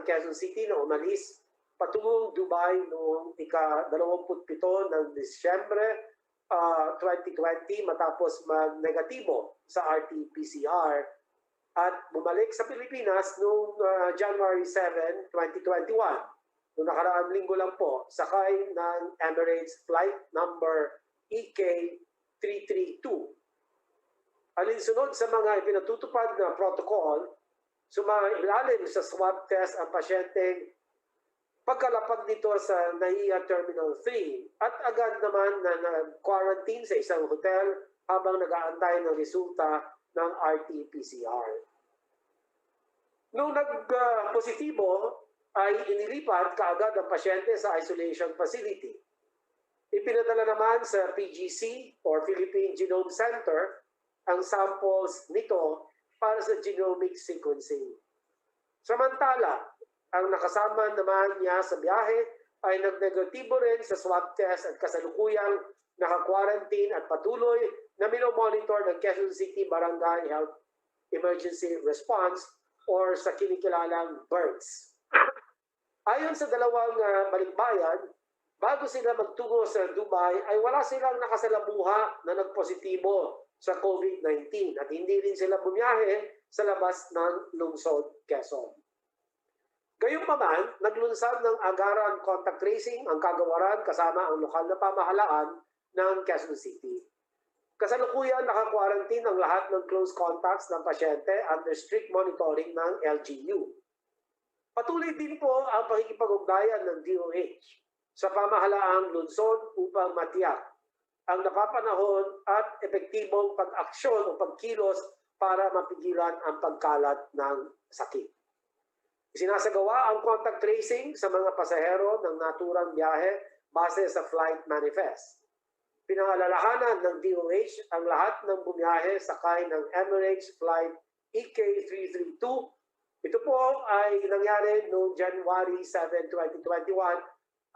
Quezon City na umalis patungong Dubai noong ika-27 ng Disyembre 2020 matapos mag-negatibo sa RT-PCR at bumalik sa Pilipinas noong January 7, 2021. Noong nakaraang linggo lang po, sakay ng Emirates Flight number EK332. Alinsunod sa mga ipinatutupad na protocol, sumailalim sa swab test ang pasyenteng pagkalapag nito sa NAIA Terminal 3 at agad naman na nag-quarantine sa isang hotel habang nag-aantay ng resulta ng RT-PCR. Nung nag-positibo ay inilipat kaagad ang pasyente sa isolation facility. Ipinadala naman sa PGC or Philippine Genome Center ang samples nito para sa genomic sequencing. Samantala, ang nakasama naman niya sa biyahe ay nagnegatibo rin sa swab test at kasalukuyang naka-quarantine at patuloy na minomonitor ng Quezon City Barangay Health Emergency Response or sa kinikilalang BERTS. Ayon sa dalawang balikbayan, bago sila magtungo sa Dubai ay wala silang nakasalamuha na nagpositibo sa COVID-19 at hindi rin sila bumiyahe sa labas ng lungsod Quezon. Gayunpaman, naglunsad ng agaran contact tracing ang kagawaran kasama ang lokal na pamahalaan ng Quezon City. Kasalukuyan naka-quarantine ang lahat ng close contacts ng pasyente under strict monitoring ng LGU. Patuloy din po ang pakikipag-ugnayan ng DOH sa pamahalaang lungsod upang matiyak ang napapanahon at epektibong pag-aksyon o pagkilos para mapigilan ang pagkalat ng sakit. Isinasagawa ang contact tracing sa mga pasahero ng naturang biyahe base sa flight manifest. Pinangalalahanan ng DOH ang lahat ng bumiyahe sakay ng Emirates Flight EK332. Ito po ay nangyari noong January 7, 2021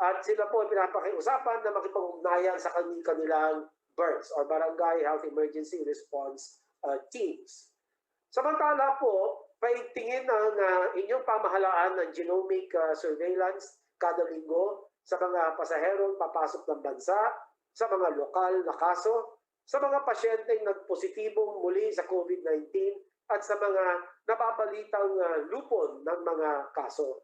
at sila po ay pinapakiusapan na makipag-ugnayan sa kanilang BERTS or Barangay Health Emergency Response Teams. Samantala po, paigtingin ang inyong pamahalaan ng genomic surveillance kada linggo sa mga pasaherong papasok ng bansa, sa mga lokal na kaso, sa mga pasyenteng nagpositibong muli sa COVID-19 at sa mga napapalitang lupon ng mga kaso.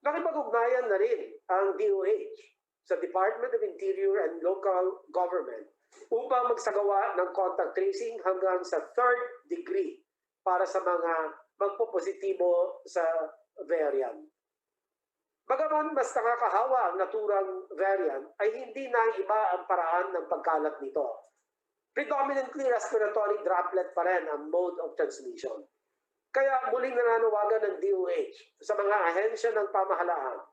Nakipag-ugnayan na rin ang DOH sa Department of Interior and Local Government upang magsagawa ng contact tracing hanggang sa 3rd degree para sa mga magpopositibo sa variant. Bagaman mas nakakahawa ang naturang variant, ay hindi na iba ang paraan ng pagkalat nito. Predominantly respiratory droplet pa rin ang mode of transmission. Kaya muling nananawagan ng DOH sa mga ahensya ng pamahalaan,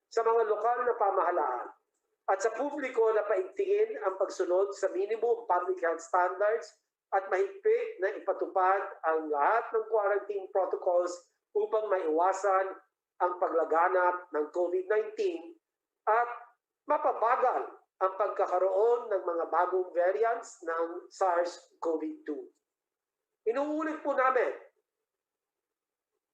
sa mga lokal na pamahalaan, at sa publiko na paigtingin ang pagsunod sa minimum public health standards at mahigpit na ipatupad ang lahat ng quarantine protocols upang maiwasan ang paglaganap ng COVID-19 at mapabagal ang pagkakaroon ng mga bagong variants ng SARS-CoV-2. Inuulit po namin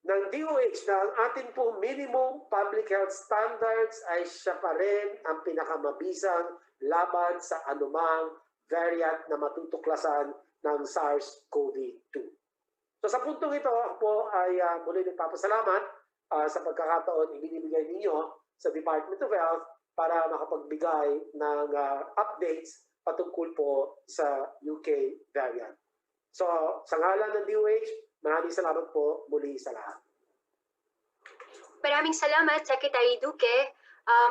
ng DOH na ang ating po minimum public health standards ay siya pa rin ang pinakamabisang laban sa anumang variant na matutuklasan ng SARS-CoV-2. So sa puntong ito, ako po ay muli nagpapasalamat sa pagkakataon ibinibigay ninyo sa Department of Health para makapagbigay ng updates patungkol po sa UK variant. So sa ngalan ng DOH, maraming salamat po muli sa lahat. Maraming salamat, Secretary Duque.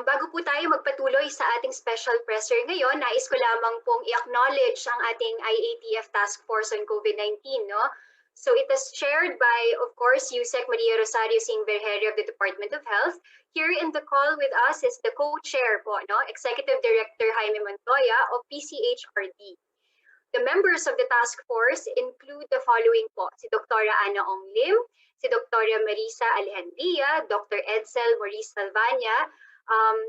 Bago po tayo magpatuloy sa ating special presser ngayon, nais ko lamang pong i-acknowledge ang ating IATF Task Force on COVID-19. No? So it is chaired by, of course, Yusek Maria Rosario Singh Vergerio of the Department of Health. Here in the call with us is the co-chair po, no? Executive Director Jaime Montoya of PCHRD. The members of the task force include the following po: si Dr. Ana Ong Lim, si Dr. Marisa Alejandria, Dr. Edsel Maurice Salvania,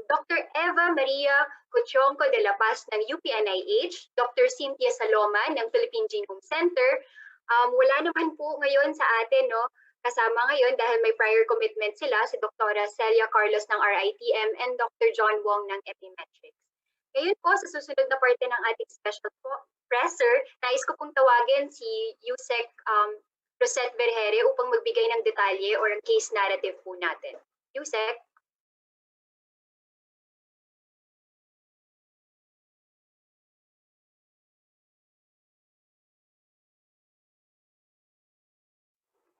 Dr. Eva Maria Cuchonco de la Paz ng UPNIH, Dr. Cynthia Saloma ng Philippine Genome Center. Wala naman po ngayon sa atin, no, Kasama ngayon dahil may prior commitment sila si Dr. Celia Carlos ng RITM and Dr. John Wong ng Epimetrics. Ngayon po, sa susunod na parte ng ating special presser, nais ko pong tawagin si Yusek Rosette Vergere upang magbigay ng detalye or ang case narrative po natin. Yusek?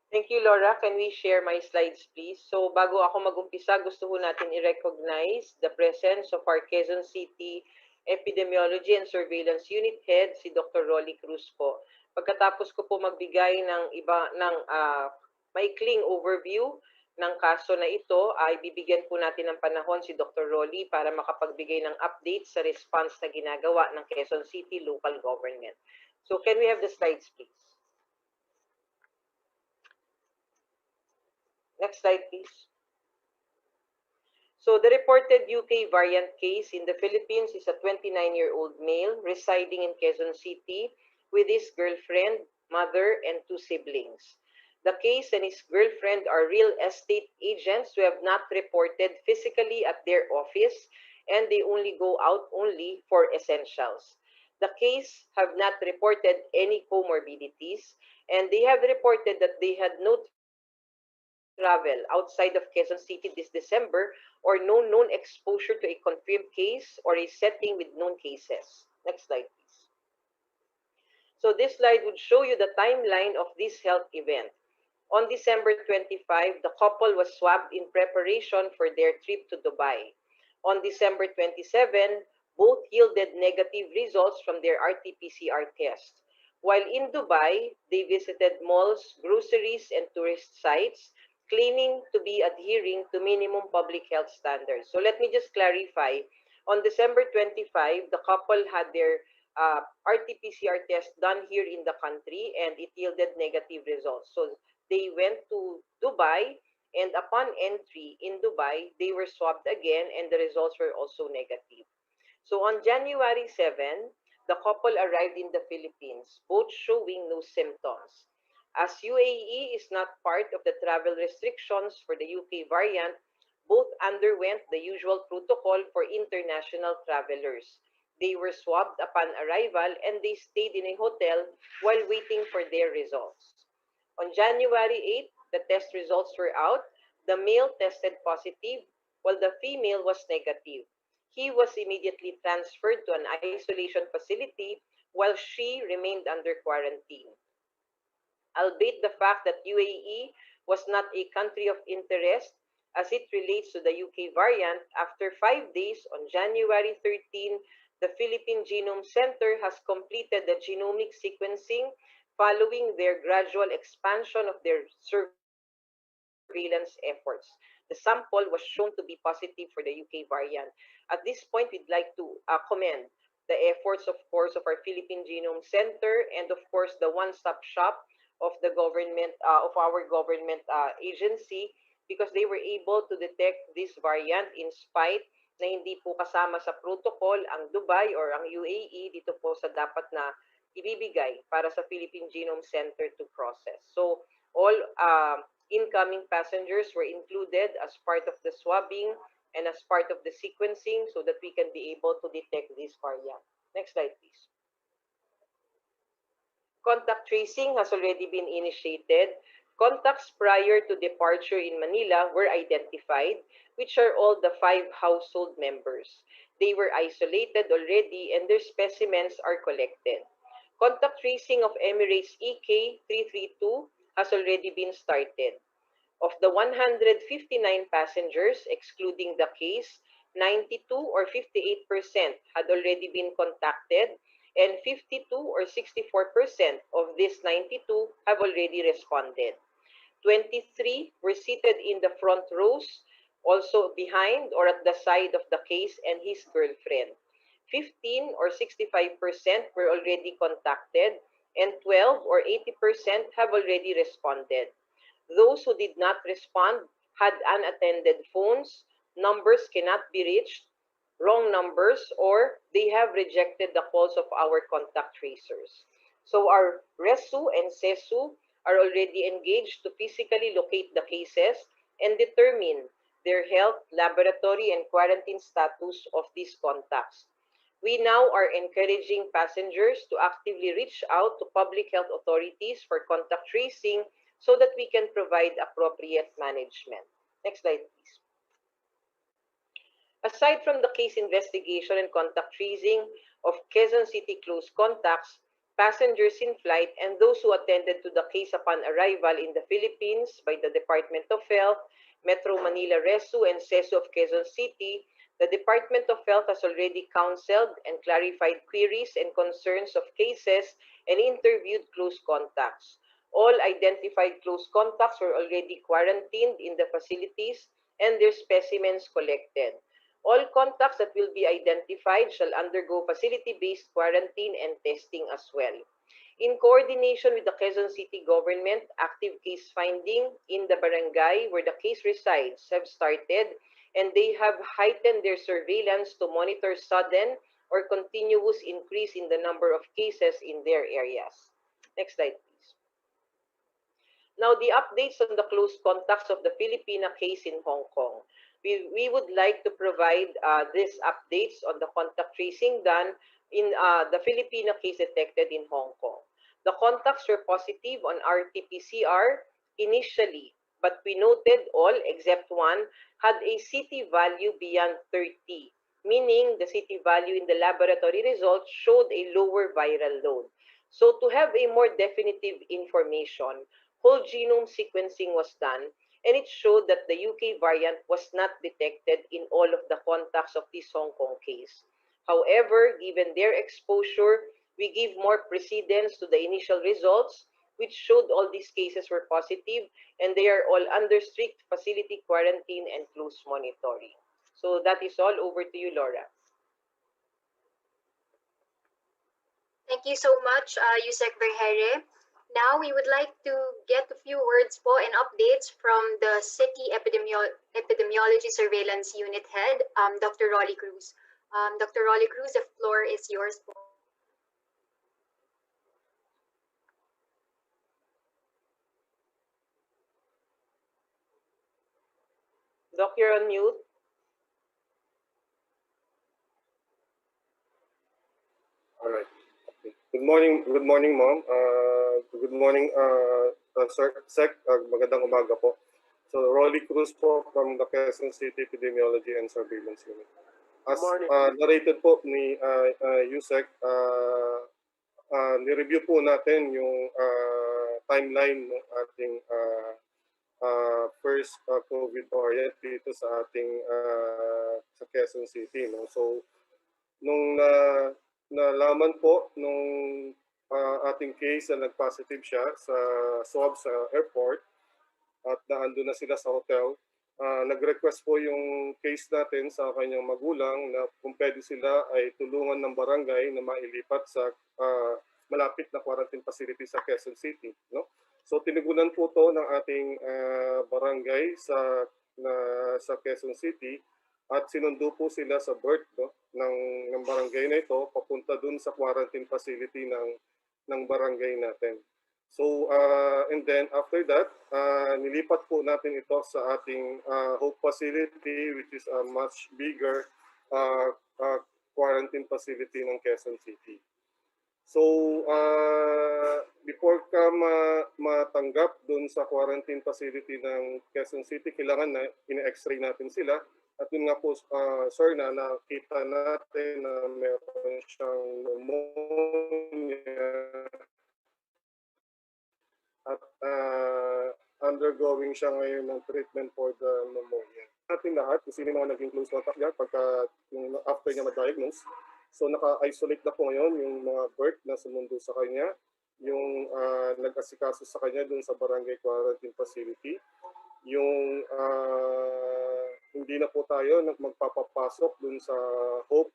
Thank you, Laura. Can we share my slides, please? So, bago ako mag-umpisa, gusto ko natin i-recognize the presence of our Quezon City Epidemiology and Surveillance Unit Head, si Dr. Rolly Cruz po. Pagkatapos ko po magbigay ng maikling overview ng kaso na ito, ay bibigyan po natin ng panahon si Dr. Rolly para makapagbigay ng update sa response na ginagawa ng Quezon City Local Government. So, can we have the slides, please? Next slide, please. So the reported UK variant case in the Philippines is a 29-year-old male residing in Quezon City with his girlfriend, mother, and 2 siblings. The case and his girlfriend are real estate agents who have not reported physically at their office, and they only go out only for essentials. The case have not reported any comorbidities, and they have reported that they had no travel outside of Quezon City this December or no known exposure to a confirmed case or a setting with known cases. Next slide, please. So this slide would show you the timeline of this health event. On December 25, the couple was swabbed in preparation for their trip to Dubai. On December 27, both yielded negative results from their RT-PCR test. While in Dubai, they visited malls, groceries, and tourist sites, claiming to be adhering to minimum public health standards. So let me just clarify. On December 25, the couple had their RT-PCR test done here in the country and it yielded negative results. So they went to Dubai and upon entry in Dubai, they were swabbed again and the results were also negative. So on January 7, the couple arrived in the Philippines, both showing no symptoms. As UAE is not part of the travel restrictions for the UK variant, both underwent the usual protocol for international travelers. They were swabbed upon arrival and they stayed in a hotel while waiting for their results. On January 8, the test results were out. The male tested positive while the female was negative. He was immediately transferred to an isolation facility while she remained under quarantine. Albeit the fact that UAE was not a country of interest as it relates to the UK variant, after 5 days on January 13, the Philippine Genome Center has completed the genomic sequencing following their gradual expansion of their surveillance efforts. The sample was shown to be positive for the UK variant. At this point, we'd like to commend the efforts, of course, of our Philippine Genome Center and, of course, the one-stop shop of the government, of our government agency, because they were able to detect this variant in spite na hindi po kasama sa protocol ang Dubai or ang UAE dito po sa dapat na ibibigay para sa Philippine Genome Center to process. So all incoming passengers were included as part of the swabbing and as part of the sequencing so that we can be able to detect this variant. Next slide, please. Contact tracing has already been initiated. Contacts prior to departure in Manila were identified, which are all the 5 household members. They were isolated already and their specimens are collected. Contact tracing of Emirates EK332 has already been started. Of the 159 passengers, excluding the case, 92 or 58% had already been contacted, and 52 or 64% of these 92 have already responded. 23 were seated in the front rows, also behind or at the side of the case and his girlfriend. 15 or 65% were already contacted, and 12 or 80% have already responded. Those who did not respond had unattended phones, numbers cannot be reached, wrong numbers, or they have rejected the calls of our contact tracers. So our RESU and CESU are already engaged to physically locate the cases and determine their health, laboratory, and quarantine status of these contacts. We now are encouraging passengers to actively reach out to public health authorities for contact tracing so that we can provide appropriate management. Next slide, please. Aside from the case investigation and contact tracing of Quezon City close contacts, passengers in flight and those who attended to the case upon arrival in the Philippines by the Department of Health, Metro Manila RESU, and CESU of Quezon City, the Department of Health has already counseled and clarified queries and concerns of cases and interviewed close contacts. All identified close contacts were already quarantined in the facilities and their specimens collected. All contacts that will be identified shall undergo facility-based quarantine and testing as well. In coordination with the Quezon City government, active case finding in the barangay where the case resides have started, and they have heightened their surveillance to monitor sudden or continuous increase in the number of cases in their areas. Next slide, please. Now, the updates on the close contacts of the Filipina case in Hong Kong. We would like to provide these updates on the contact tracing done in the Filipino case detected in Hong Kong. The contacts were positive on RT-PCR initially, but we noted all except one had a CT value beyond 30, meaning the CT value in the laboratory results showed a lower viral load. So to have a more definitive information, whole genome sequencing was done, and it showed that the UK variant was not detected in all of the contacts of this Hong Kong case. However, given their exposure, we give more precedence to the initial results, which showed all these cases were positive, and they are all under strict facility quarantine and close monitoring. So that is all. Over to you, Laura. Thank you so much, Yusek Vergere. Now, we would like to get a few words po and updates from the City Epidemiology Surveillance Unit Head, Dr. Rolly Cruz. Dr. Rolly Cruz, the floor is yours po. Doc, you're on mute. All right. Okay. Good morning, Ma'am. Good morning, Sir Sec. Magandang umaga po. So, Rolly Cruz po from the Quezon City Epidemiology and Surveillance Unit. As narrated po ni Yusek, ni-review po natin yung timeline ng ating first COVID variant dito sa ating sa Quezon City. No? So, nung nalaman po nung ating case na nag-positive siya sa swab sa airport at naandun na sila sa hotel, nag-request po yung case natin sa kanyang magulang na kung pwede sila ay tulungan ng barangay na mailipat sa malapit na quarantine facility sa Quezon City. No? So tinigunan po to ng ating barangay sa Quezon City at sinundo po sila sa BERT ng barangay na ito papunta dun sa quarantine facility ng barangay natin. So, and then after that, nilipat po natin ito sa ating Hope facility, which is a much bigger quarantine facility ng Quezon City. So, before ka matanggap dun sa quarantine facility ng Quezon City, kailangan na ina-x-ray natin sila. At yun nga po, sir, na nakita natin na meron siyang pneumonia at undergoing siya ngayon ng treatment for the pneumonia. Ating lahat, kung sino mga naging close contact niya after niya ma-diagnose. So naka-isolate na po ngayon yung mga BERT na sumundo sa kanya, yung nag-asikaso sa kanya dun sa barangay quarantine facility, yung hindi na po tayo magpapapasok dun sa Hope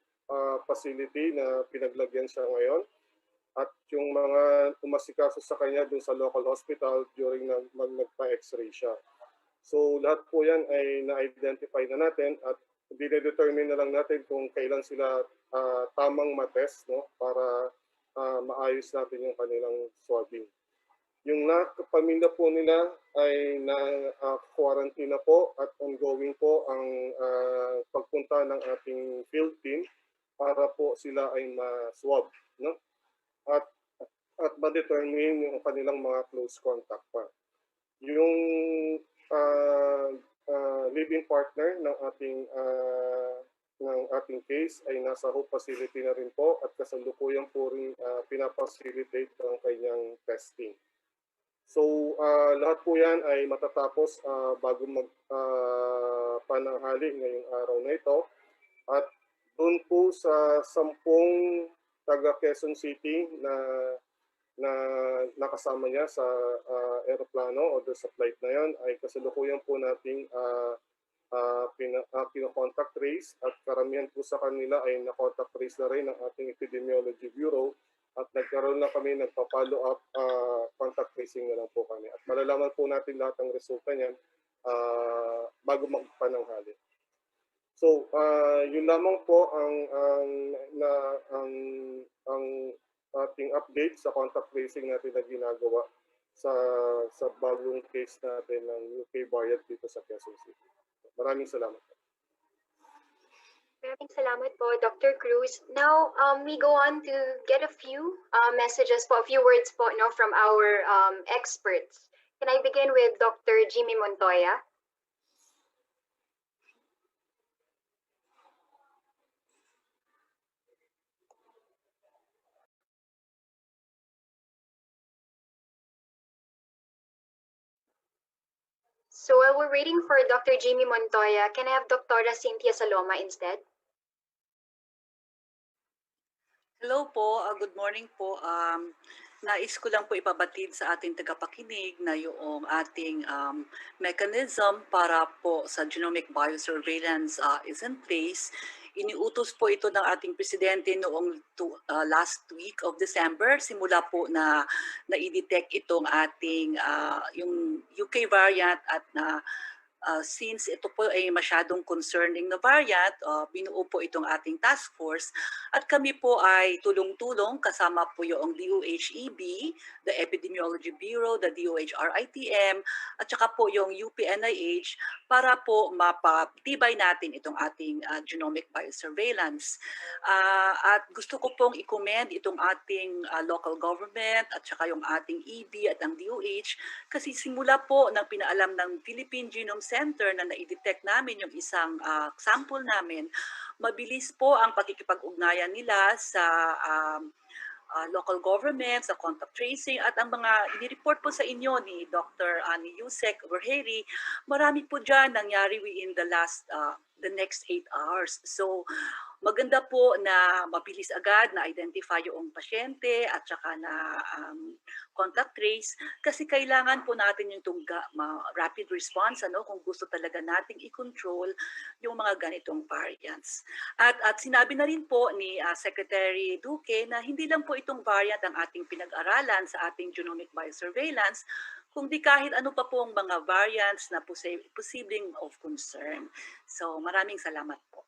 facility na pinaglagyan siya ngayon. At yung mga umasikaso sa kanya dun sa local hospital during nagpa-x-ray siya. So lahat po yan ay na-identify na natin at dine-determine na lang natin kung kailan sila tamang matest, no, para maayos natin yung kanilang swabbing. Yung pamilya po nila ay na-quarantine na po at ongoing po ang pagpunta ng ating field team para po sila ay ma-swab, no? At ma-determine yung kanilang mga close contact pa. Yung living partner ng ating case ay nasa home facility na rin po at kasalukuyan po rin pinapacilitate ang kanyang testing. So lahat po yan ay matatapos bago pananghali ngayong araw na ito. At doon po sa 10 taga Quezon City na nakasama niya sa aeroplano o sa flight na yan ay kasalukuyan po nating pina-contact trace at karamihan po sa kanila ay na-contact trace na rin ng ating Epidemiology Bureau at nagkaroon na kami nagpa-follow up contact tracing na lang po kami at malalaman po natin lahat ng resulta niyan bago magpananghali. So, yun lamang po ang ating update sa contact tracing natin na ginagawa sa bagong case natin ng UK variant dito sa Quezon City. Maraming salamat. Maraming salamat po, Dr. Cruz. Now, we go on to get a few messages po, a few words po, no, from our experts. Can I begin with Dr. Jimmy Montoya? So while we're waiting for Dr. Jimmy Montoya, can I have Dr. Cynthia Saloma instead? Hello po, good morning po. Nais ko lang po ipabatid sa ating tagapakinig na yung ating mechanism para po sa genomic biosurveillance is in place. Iniutos po ito ng ating presidente noong last week of December. Simula po na i-detect itong ating yung UK variant at since ito po ay masyadong concerning na variant, binuo po itong ating task force at kami po ay tulong-tulong kasama po yung DOH-EB, the Epidemiology Bureau, the DOH-RITM at saka po yung UP-NIH para po mapatibay natin itong ating genomic biosurveillance. At gusto ko pong i-commend itong ating local government at saka yung ating EB at ang DOH kasi simula po ng pinaalam ng Philippine Genome Center na na-detect namin yung isang sample namin, mabilis po ang pakikipag-ugnayan nila sa local government, sa contact tracing at ang mga i-report po sa inyo ni Dr. Yusek Verheri, marami po dyan nangyari within the next 8 hours. So maganda po na mabilis agad na identify yung pasyente at saka na contact trace kasi kailangan po natin yung rapid response kung gusto talaga nating i-control yung mga ganitong variants. At sinabi na rin po ni Secretary Duque na hindi lang po itong variant ang ating pinag-aralan sa ating genomic biosurveillance, kundi kahit ano pa pong mga variants na posibleng of concern. So maraming salamat po.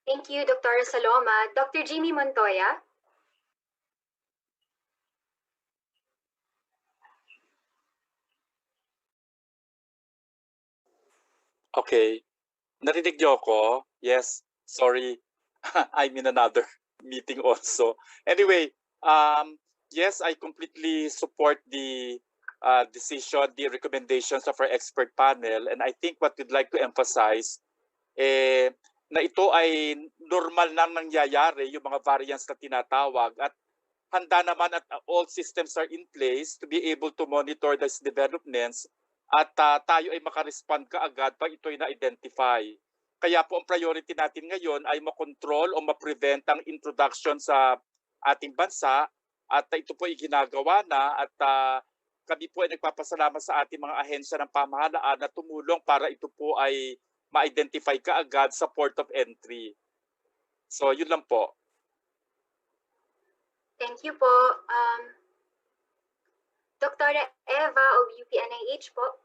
Thank you, Dr. Saloma. Dr. Jimmy Montoya? Okay. Narinig niyo ako? Yes. Sorry. I'm in another meeting also. Anyway, yes, I completely support the decision, the recommendations of our expert panel. And I think what we'd like to emphasize, na ito ay normal na nangyayari, yung mga variants na tinatawag. At handa naman at all systems are in place to be able to monitor these developments at tayo ay makarespond kaagad pag ito ay na-identify. Kaya po ang priority natin ngayon ay makontrol o ma-prevent ang introduction sa ating bansa at ito po ay ginagawa na at kami po ay nagpapasalamat sa ating mga ahensya ng pamahalaan na tumulong para ito po ay ma-identify kaagad sa port of entry. So yun lang po. Thank you po. Dr. Eva of UP-NIH po.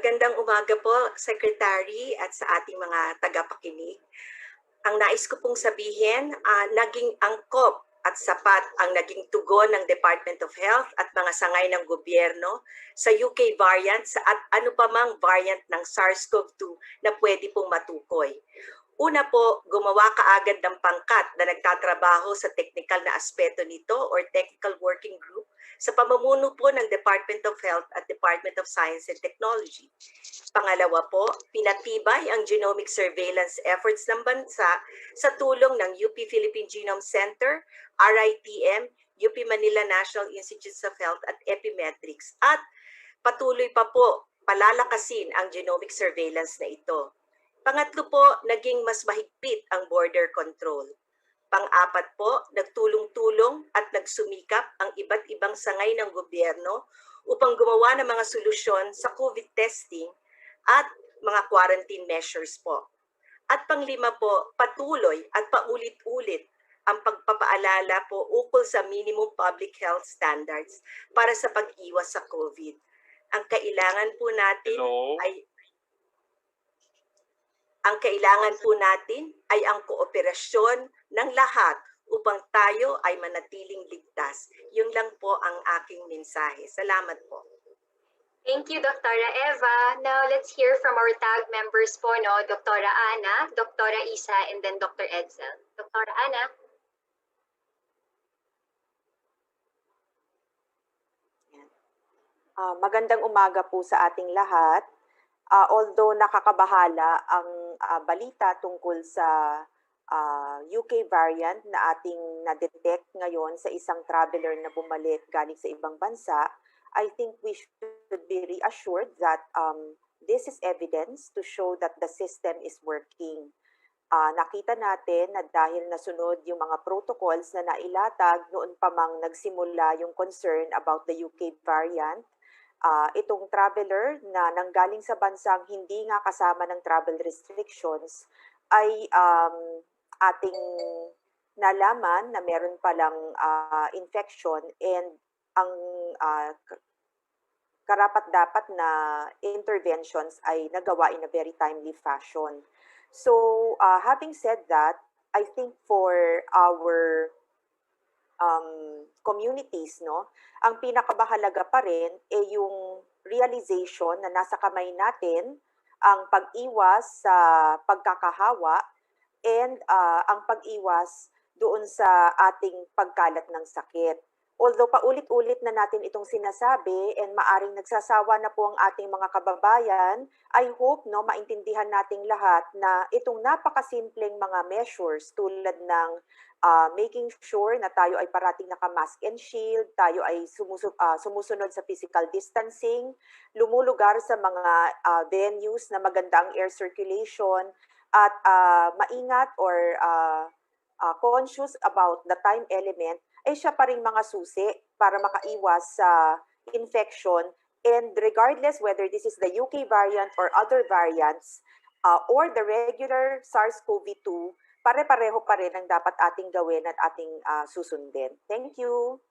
Magandang umaga po, Secretary at sa ating mga tagapakinig. Ang nais ko pong sabihin, naging angkop at sapat ang naging tugon ng Department of Health at mga sangay ng gobyerno sa UK variant at ano pa mang variant ng SARS-CoV-2 na pwede pong matukoy. Una po, gumawa kaagad ng pangkat na nagtatrabaho sa technical na aspeto nito or technical working group sa pamumuno po ng Department of Health at Department of Science and Technology. Pangalawa po, pinatibay ang genomic surveillance efforts ng bansa sa tulong ng UP Philippine Genome Center, RITM, UP Manila National Institutes of Health at Epimetrics. At patuloy pa po palalakasin ang genomic surveillance na ito. Pangatlo po, naging mas mahigpit ang border control. Pang-apat po, nagtulong-tulong at nagsumikap ang iba't ibang sangay ng gobyerno upang gumawa ng mga solusyon sa COVID testing at mga quarantine measures po. At panglima po, patuloy at paulit-ulit ang pagpapaalala po ukol sa minimum public health standards para sa pag-iwas sa COVID. Ang kailangan po natin ay ang kooperasyon ng lahat upang tayo ay manatiling ligtas. Yun lang po ang aking mensahe. Salamat po. Thank you, Dr. Eva. Now, let's hear from our tag members po, no? Dr. Ana, Dr. Isa, and then Dr. Edsel. Dr. Ana. Magandang umaga po sa ating lahat. Although nakakabahala ang balita tungkol sa UK variant na ating na-detect ngayon sa isang traveler na bumalik galing sa ibang bansa, I think we should be reassured that this is evidence to show that the system is working. Nakita natin na dahil nasunod yung mga protocols na nailatag noon pa mang nagsimula yung concern about the UK variant, itong traveler na nanggaling sa bansang hindi nga kasama ng travel restrictions ay ating nalaman na meron palang infection and ang karapat-dapat na interventions ay nagawa in a very timely fashion. So, having said that, I think for our communities, no, ang pinakamahalaga pa rin ay yung realization na nasa kamay natin ang pag-iwas sa pagkakahawa and ang pag-iwas doon sa ating pagkalat ng sakit. Although paulit-ulit na natin itong sinasabi and maaring nagsasawa na po ang ating mga kababayan, I hope no maintindihan nating lahat na itong napakasimpleng mga measures tulad ng making sure na tayo ay parating naka-mask and shield, tayo ay sumusunod sa physical distancing, lumulugar sa mga venues na maganda ang air circulation, at maingat or conscious about the time element, ay siya pa rin mga susi para makaiwas sa infection. And regardless whether this is the UK variant or other variants or the regular SARS-CoV-2, pare-pareho pa rin ang dapat ating gawin at ating susundin. Thank you.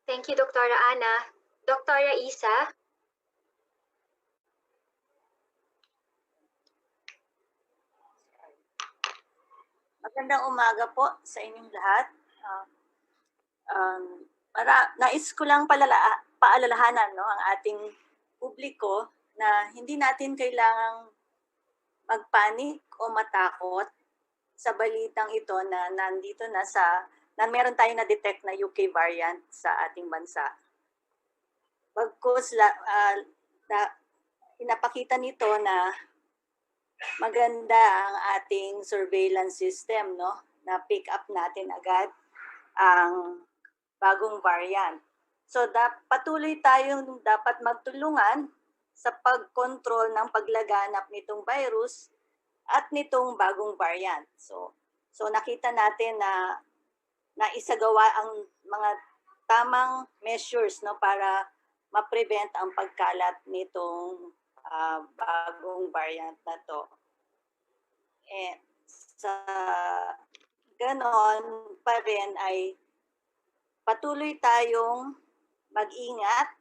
Thank you, Dr. Ana. Dr. Isa. Magandang umaga po sa inyong lahat. Nais ko lang paalalahanan ang ating publiko na hindi natin kailangang magpanik o matakot sa balitang ito na nandito na meron tayong na-detect na UK variant sa ating bansa. Pagkos pinapakita nito na maganda ang ating surveillance system, no? Na pick up natin agad ang bagong variant. So patuloy tayong dapat magtulungan sa pagkontrol ng paglaganap nitong virus at nitong bagong variant. So nakita natin na naisagawa ang mga tamang measures, no, para ma-prevent ang pagkalat nitong bagong variant na to. Sa ganon pa rin ay patuloy tayong mag-ingat.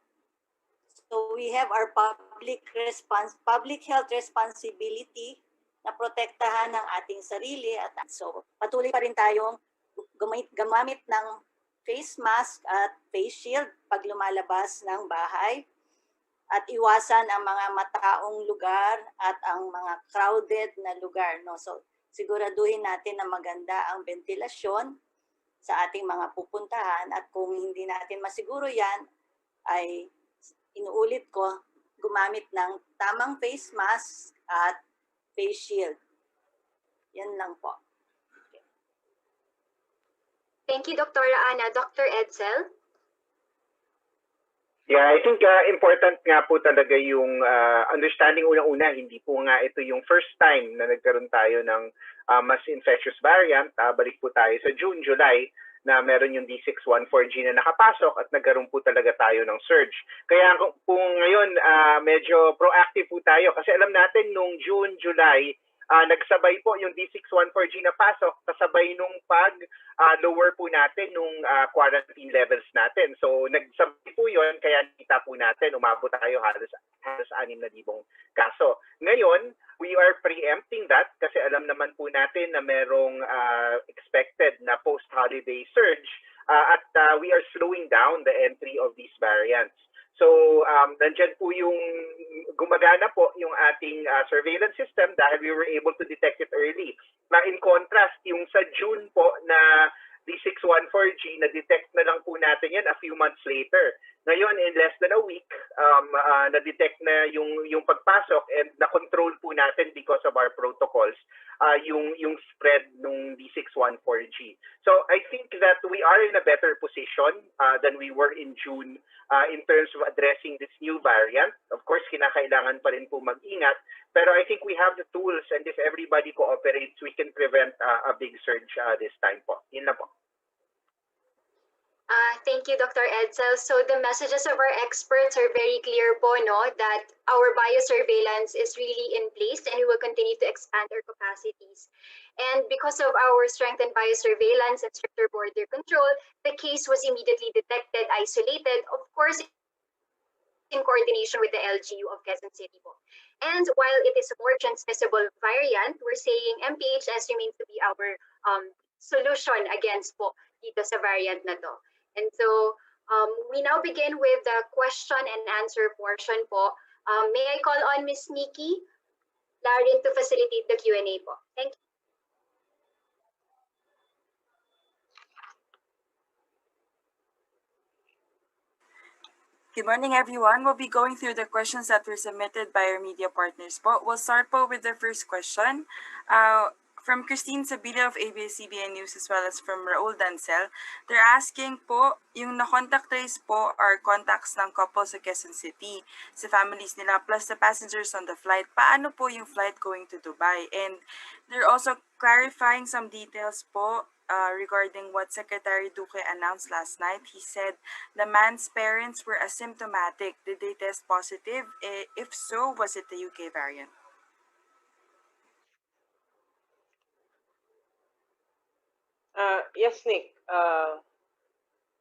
So we have our public health responsibility na protektahan ang ating sarili at so patuloy pa rin tayong gumamit ng face mask at face shield pag lumalabas ng bahay at iwasan ang mga mataong lugar at ang mga crowded na lugar, no? So siguraduhin natin na maganda ang ventilasyon sa ating mga pupuntahan at kung hindi natin masiguro yan ay inuulit ko gumamit ng tamang face mask at face shield. Yan lang po. Thank you, Dr. Ana. Dr. Edsel? Yeah, I think important nga po talaga yung understanding unang-una, hindi po nga ito yung first time na nagkaroon tayo ng mas infectious variant. Balik po tayo sa June, July na meron yung D614G na nakapasok at nagkaroon po talaga tayo ng surge. Kaya po ngayon medyo proactive po tayo kasi alam natin nung June, July, nagsabay po yung D614G na pasok kasabay nung lower po natin nung quarantine levels natin. So nagsabay po yun kaya kita po natin umabot tayo halos 6,000 kaso. Ngayon, we are preempting that kasi alam naman po natin na merong expected na post-holiday surge at we are slowing down the entry of these variants. So, nandyan po yung gumagana po yung ating surveillance system dahil we were able to detect it early. Na in contrast, yung sa June po na D614G, na-detect na lang po natin yan a few months later. Ngayon, in less than a week, na-detect na yung pagpasok and na-control po natin because of our protocols yung spread ng D614G. So I think that we are in a better position than we were in June in terms of addressing this new variant. Of course, kinakailangan pa rin po mag-ingat, pero I think we have the tools and if everybody cooperates, we can prevent a big surge this time po. Yun na po. Thank you, Dr. Edsel. So the messages of our experts are very clear po, no, that our biosurveillance is really in place and we will continue to expand our capacities. And because of our strengthened biosurveillance and stricter border control, the case was immediately detected, isolated, of course, in coordination with the LGU of Quezon City po. And while it is a more transmissible variant, we're saying MPHS remains to be our solution against po dito sa variant na to. And so we now begin with the question and answer portion po. May I call on Ms. Nikki Larin to facilitate the Q&A po. Thank you. Good morning, everyone. We'll be going through the questions that were submitted by our media partners po. We'll start po with the first question. From Christine Sabila of ABS-CBN News as well as from Raul Dancel. They're asking po, yung na-contact trace po are contacts ng couple sa Quezon City, sa families nila, plus the passengers on the flight. Paano po yung flight going to Dubai? And they're also clarifying some details po regarding what Secretary Duque announced last night. He said the man's parents were asymptomatic. Did they test positive? If so, was it the UK variant? Yes, Nick.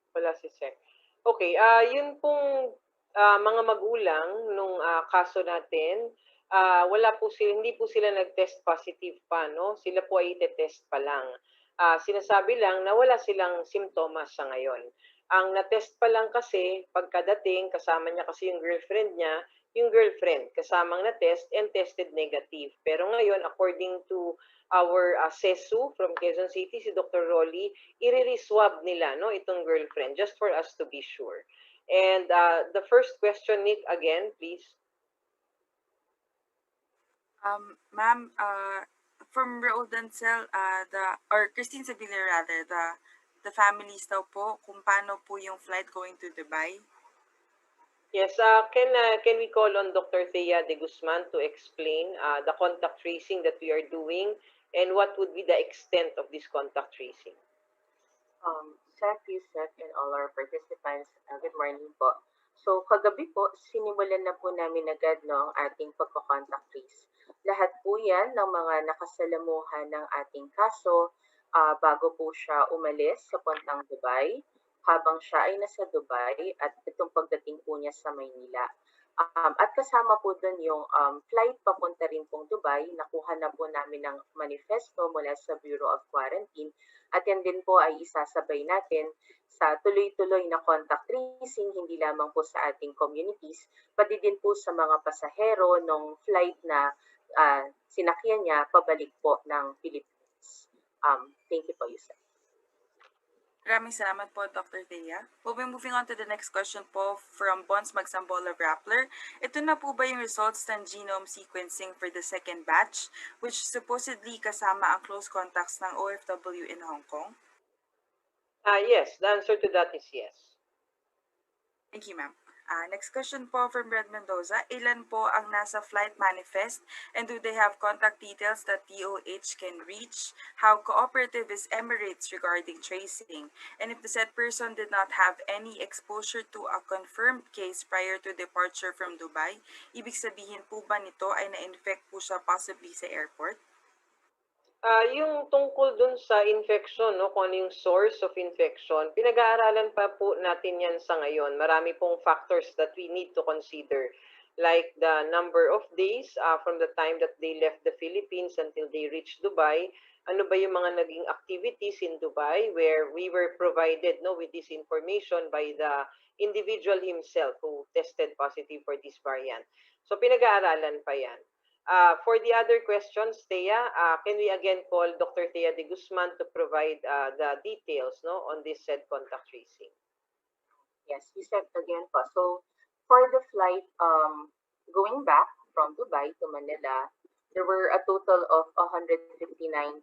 Wala si Sec. Okay, yun pong mga magulang nung kaso natin, hindi po sila nag-test positive pa, no? Sila po ay ite-test pa lang. Sinasabi lang na wala silang simptomas sa ngayon. Ang na-test pa lang kasi, pagkadating, kasama niya kasi yung girlfriend kasamang na-test and tested negative. Pero ngayon, according to our CESU from Quezon City, si Dr. Rolly, i-re-swab nila, no, itong girlfriend, just for us to be sure. And the first question, Nick, again, please. Ma'am, from Raul Dancel, or Christine Sabila rather, the families daw po, kung paano po yung flight going to Dubai? Yes, can we call on Dr. Thea de Guzman to explain the contact tracing that we are doing and what would be the extent of this contact tracing? Sec, Yusek, and all our participants, good morning po. So kagabi po, sinimulan na po namin agad ang ating pagko-contact trace. Lahat po yan ng mga nakasalamuhan ng ating kaso bago po siya umalis sa puntang Dubai, habang siya ay nasa Dubai at itong pagdating po niya sa Maynila. At kasama po dun yung flight papunta rin pong Dubai. Nakuha na po namin ng manifesto mula sa Bureau of Quarantine. At yan din po ay isasabay natin sa tuloy-tuloy na contact tracing, hindi lamang po sa ating communities, pati din po sa mga pasahero ng flight na sinakyan niya pabalik po ng Philippines. Thank you po, Yusef. Maraming salamat po, Dr. Thea. We'll be moving on to the next question po from Bons Magsambola Rappler. Ito na po ba yung results ng genome sequencing for the second batch, which supposedly kasama ang close contacts ng OFW in Hong Kong? Yes, the answer to that is yes. Thank you, ma'am. Next question po from Red Mendoza. Ilan po ang nasa flight manifest and do they have contact details that DOH can reach? How cooperative is Emirates regarding tracing? And if the said person did not have any exposure to a confirmed case prior to departure from Dubai, ibig sabihin po ba nito ay na-infect po siya possibly sa airport? Yung tungkol dun sa infection, no, kung ano yung source of infection, pinag-aaralan pa po natin yan sa ngayon. Marami pong factors that we need to consider, like the number of days from the time that they left the Philippines until they reached Dubai. Ano ba yung mga naging activities in Dubai where we were provided with this information by the individual himself who tested positive for this variant. So pinag-aaralan pa yan. For the other questions, Thea, can we again call Dr. Thea de Guzman to provide the details on this said contact tracing? Yes, we said again po. So for the flight going back from Dubai to Manila, there were a total of 159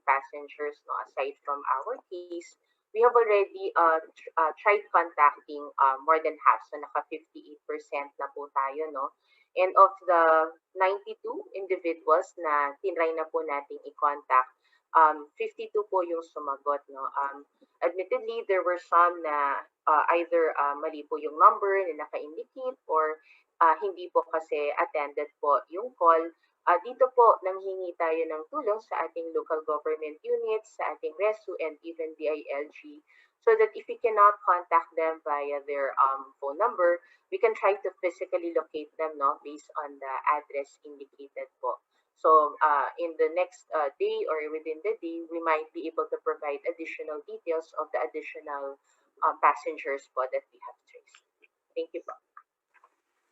passengers, aside from our case. We have already tried contacting more than half, so naka 58% na po tayo, no? And of the 92 individuals na tinry na po nating i-contact, 52 po yung sumagot, no? Admittedly, there were some na either mali po yung number na naka-indicate or hindi po kasi attended po yung call. Dito po, nanghingi tayo ng tulong sa ating local government units, sa ating RESU, and even DILG, so that if we cannot contact them via their phone number, we can try to physically locate them, based on the address indicated po. So in the next day or within the day, we might be able to provide additional details of the additional passengers po that we have traced. Thank you po.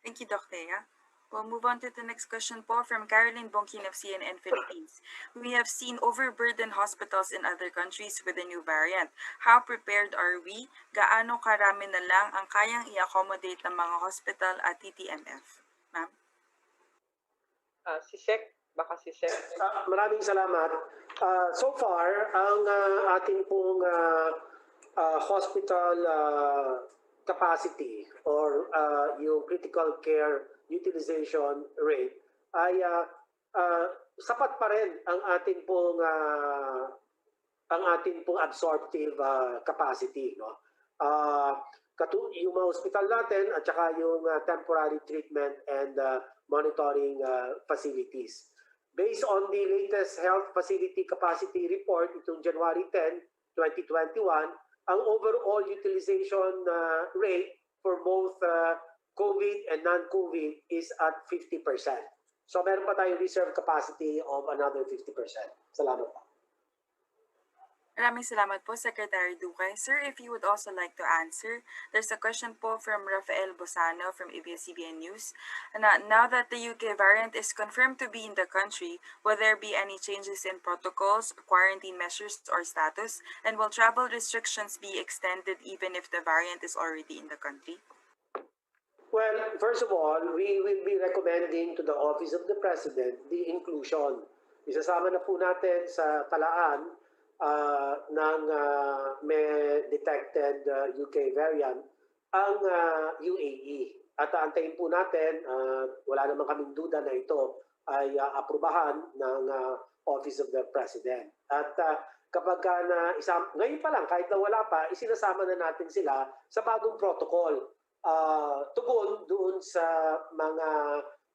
Thank you, Dr. Thea. We'll move on to the next question po from Caroline Bongkin of CNN Philippines. We have seen overburdened hospitals in other countries with the new variant. How prepared are we? Gaano karami na lang ang kayang i-accommodate ng mga hospital at TTMF? Ma'am? Si Sec, baka si Sec. Maraming salamat. So far, ang ating pong hospital capacity or yung critical care utilization rate ay sapat pa rin ang ating pong absorptive capacity, no? Yung mga hospital natin at saka yung temporary treatment and monitoring facilities. Based on the latest health facility capacity report itong January 10, 2021, ang overall utilization rate for both COVID and non-COVID is at 50%. So meron pa tayong reserve capacity of another 50%. Salamat po. Maraming salamat po, Secretary Duque. Sir, if you would also like to answer, there's a question po from Rafael Bosano from ABS-CBN News. Now that the UK variant is confirmed to be in the country, will there be any changes in protocols, quarantine measures, or status? And will travel restrictions be extended even if the variant is already in the country? Well, first of all, we will be recommending to the Office of the President the inclusion. Isasama na po natin sa talaan ng may detected UK variant ang UAE. At antayin po natin, wala naman kaming duda na ito ay aprubahan ng Office of the President. At kapag ngayon pa lang, kahit na wala pa, isinasama na natin sila sa bagong protocol. Tugon doon sa mga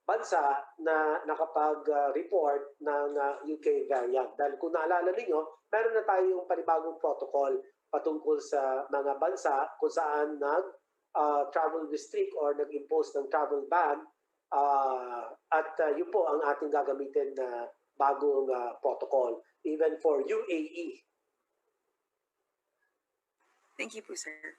bansa na nakapag-report ng UK variant. Dahil kung naalala ninyo, meron na tayong panibagong protocol patungkol sa mga bansa kung saan nag-travel restrict or nag-impose ng travel ban Yun po ang ating gagamitin na bagong protocol, even for UAE. Thank you po, sir.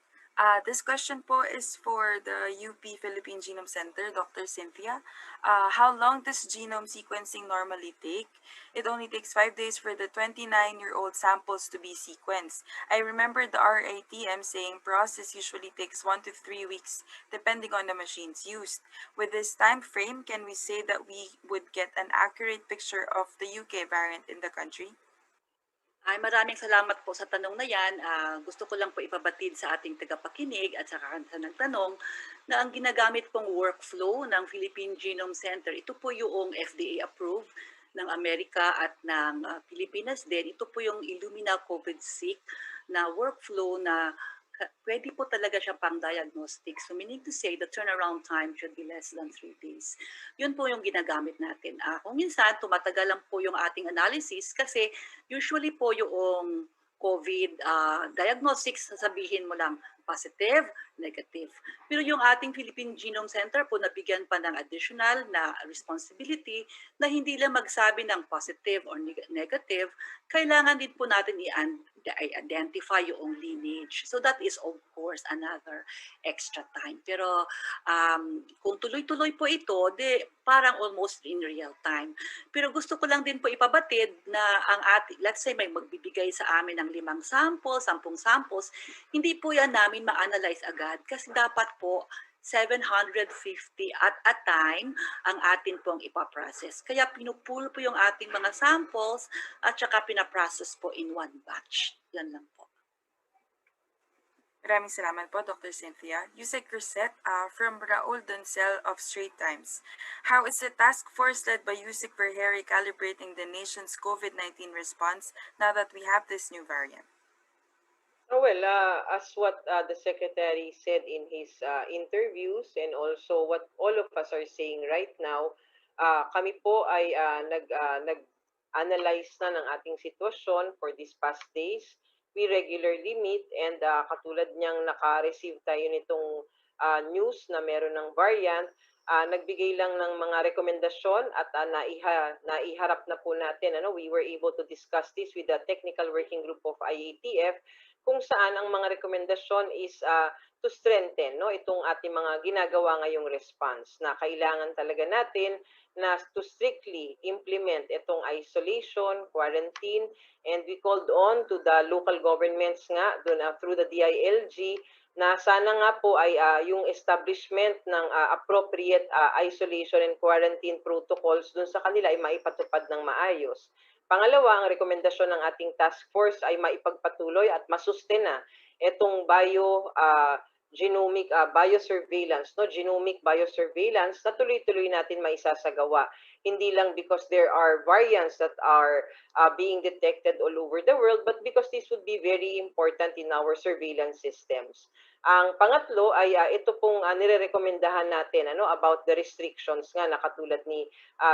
This question po is for the UP Philippine Genome Center, Dr. Cynthia. How long does genome sequencing normally take? It only takes 5 days for the 29-year-old samples to be sequenced. I remember the RATM saying process usually takes 1 to 3 weeks depending on the machines used. With this time frame, can we say that we would get an accurate picture of the UK variant in the country? Ay, maraming salamat po sa tanong na yan. Gusto ko lang po ipabatid sa ating tagapakinig at saka sa nagtanong na ang ginagamit pong workflow ng Philippine Genome Center, ito po yung FDA approved ng Amerika at ng Pilipinas din. Ito po yung Illumina COVID-Seq na workflow na pwede po talaga siya pang diagnostic. So meaning to say, the turnaround time should be less than 3 days. Yun po yung ginagamit natin. Kung minsan, tumatagal lang po yung ating analysis kasi usually po yung COVID diagnostics, sasabihin mo lang positive, negative. Pero yung ating Philippine Genome Center po nabigyan pa ng additional na responsibility na hindi lang magsabi ng positive or negative, kailangan din po natin i-identify yung lineage. So that is of course another extra time. Pero kung tuloy-tuloy po ito, parang almost in real time. Pero gusto ko lang din po ipabatid na let's say may magbibigay sa amin ng 5 samples, 10 samples, hindi po yan namin ma-analyze agad kasi dapat po 750 at a time ang atin pong ipaprocess. Kaya pinupull po yung ating mga samples at saka pinaprocess po in one batch. Yan lang po. Maraming salamat po, Dr. Cynthia. Yusek Crisette from Raul Doncel of Straight Times. How is the task force led by Yusek Verheri calibrating the nation's COVID-19 response now that we have this new variant? Well, as what the Secretary said in his interviews and also what all of us are saying right now, kami po ay nag-analyze na ng ating sitwasyon for these past days. We regularly meet and katulad niyang naka-receive tayo nitong news na meron ng variant, nagbigay lang ng mga rekomendasyon at naiharap na po natin. We were able to discuss this with the Technical Working Group of IATF kung saan ang mga rekomendasyon is to strengthen itong ating mga ginagawa ngayong response na kailangan talaga natin na to strictly implement itong isolation, quarantine, and we called on to the local governments nga through the DILG na sana nga po ay yung establishment ng appropriate isolation and quarantine protocols dun sa kanila ay maipatupad ng maayos. Pangalawa, ang rekomendasyon ng ating task force ay maipagpatuloy at masustain na itong genomic biosurveillance, genomic biosurveillance na tuloy-tuloy natin maisasagawa. Hindi lang because there are variants that are being detected all over the world, but because this would be very important in our surveillance systems. Ang pangatlo ay ito pong nirerekomendahan natin about the restrictions nga na katulad ni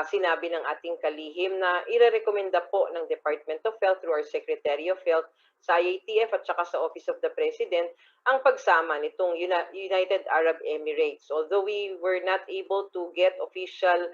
sinabi ng ating kalihim na irerekomenda po ng Department of Health through our Secretary of Health sa IATF at saka sa Office of the President ang pagsama nitong United Arab Emirates. Although we were not able to get official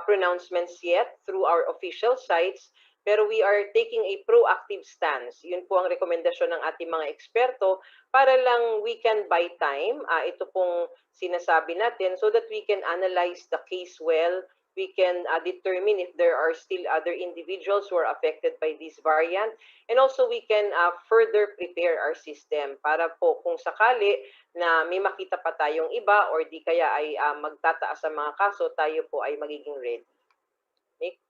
pronouncements yet through our official sites, pero we are taking a proactive stance. Yun po ang rekomendasyon ng ating mga eksperto para lang we can buy time. Ito pong sinasabi natin so that we can analyze the case well. We can determine if there are still other individuals who are affected by this variant. And also we can further prepare our system para po kung sakali na may makita pa tayong iba or di kaya ay magtataas ang mga kaso, tayo po ay magiging ready. Nick?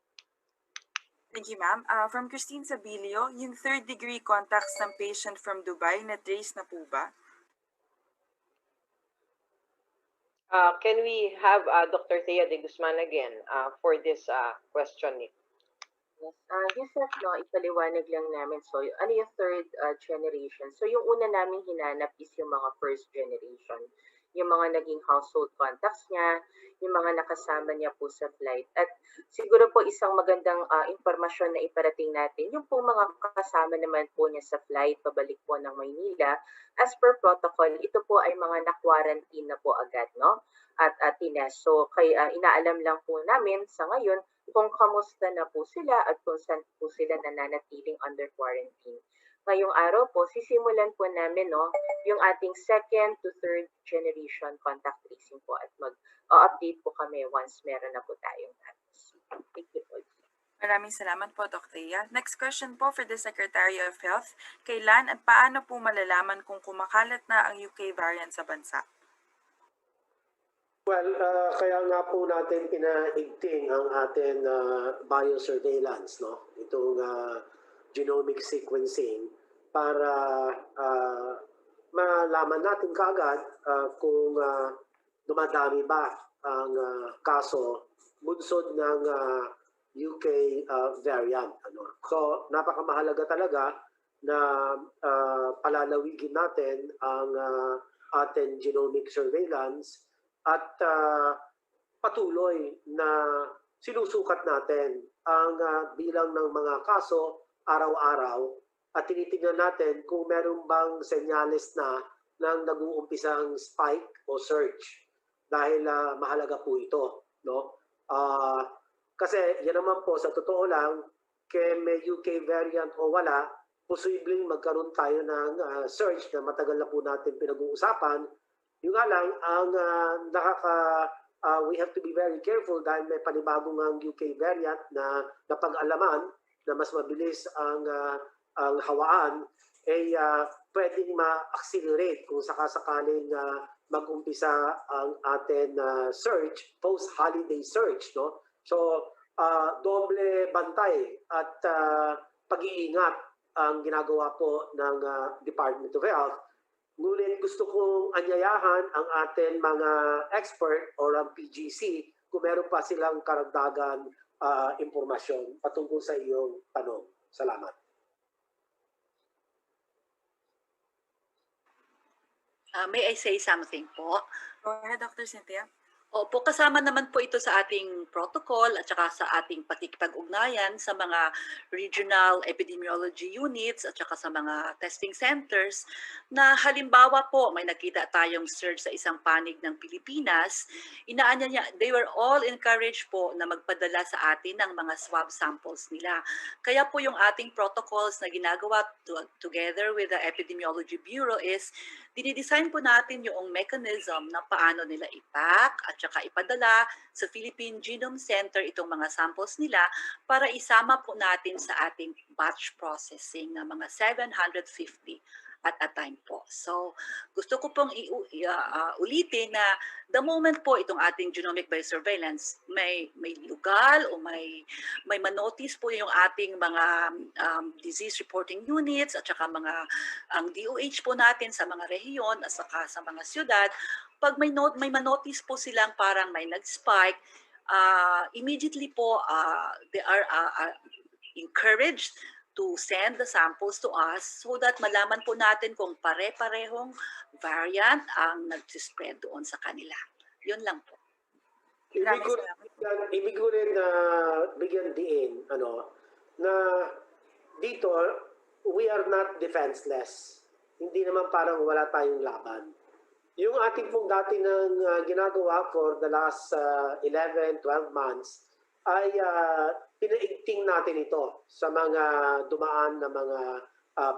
Thank you, ma'am. From Christine Sabilio, yung third-degree contacts ng patient from Dubai, na-trace na po ba? Can we have Dr. Thea de Guzman again for this question, Nick? Yes, ipaliwanag lang namin. So, ano yung third generation? So, yung una namin hinanap is yung mga first generation. yung mga naging household contacts niya, yung mga nakasama niya po sa flight. At siguro po isang magandang impormasyon na iparating natin, yung po mga kasama naman po niya sa flight pabalik po ng Maynila, as per protocol, ito po ay mga na-quarantine na po agad, no? At tinest. So, kaya inaalam lang po namin sa ngayon kung kamusta na po sila at kung saan po sila nananatiling under quarantine. Ngayong araw po, sisimulan po namin yung ating second to third generation contact tracing po at mag-update po kami once meron na po tayong datos. Thank you po. Maraming salamat po, Dr. Thea. Next question po for the Secretary of Health. Kailan at paano po malalaman kung kumakalat na ang UK variant sa bansa? Well, kaya nga po natin pinaigting ang ating biosurveillance, no? Itong genomic sequencing para malaman natin kaagad kung dumadami ba ang kaso bunsod ng UK variant. So, napakamahalaga talaga na palalawigin natin ang ating genomic surveillance at patuloy na sinusukat natin ang bilang ng mga kaso araw-araw at tinitingnan natin kung meron bang senyales na ng nag-uumpisang spike o surge dahil mahalaga po ito, no? Kasi yan naman po sa totoo lang, kaya may UK variant o wala, posibleng magkaroon tayo ng surge na matagal na po natin pinag-uusapan. Yung nga lang, ang we have to be very careful dahil may panibagong ang UK variant na napag-alaman na mas mabilis ang hawaan, pwedeng ma-accelerate kung sakasakaling mag-umpisa ang ating surge, post-holiday surge, no? So, doble bantay at pag-iingat ang ginagawa po ng Department of Health. Ngunit gusto kong anyayahan ang ating mga expert or ang PGC kung meron pa silang karagdagan impormasyon patungkol sa iyong tanong. Salamat. May I say something po? Go ahead, Dr. Cynthia. Opo, kasama naman po ito sa ating protocol at saka sa ating pakikipag-ugnayan sa mga regional epidemiology units at saka sa mga testing centers na halimbawa po may nakita tayong surge sa isang panig ng Pilipinas, inaanya niya, they were all encouraged po na magpadala sa atin ng mga swab samples nila. Kaya po yung ating protocols na ginagawa together with the Epidemiology Bureau is dinidesign po natin yung mechanism na paano nila i-pack at saka ipadala sa Philippine Genome Center itong mga samples nila para isama po natin sa ating batch processing na mga 750 at a time po. So, gusto ko pong ulitin na the moment po itong ating genomic biosurveillance, may lugal o may manotice po yung ating mga disease reporting units at saka ang DOH po natin sa mga rehiyon at saka sa mga syudad, pag may manotice po silang parang may nag-spike, immediately po they are encouraged to send the samples to us so that malaman po natin kung pare-parehong variant ang nag-spread doon sa kanila. Yun lang po. Ibig ko rin bigyan diin na dito we are not defenseless. Hindi naman parang wala tayong laban. Yung ating pong dati ng ginagawa for the last 11, 12 months ay pinaigting natin ito sa mga dumaan na mga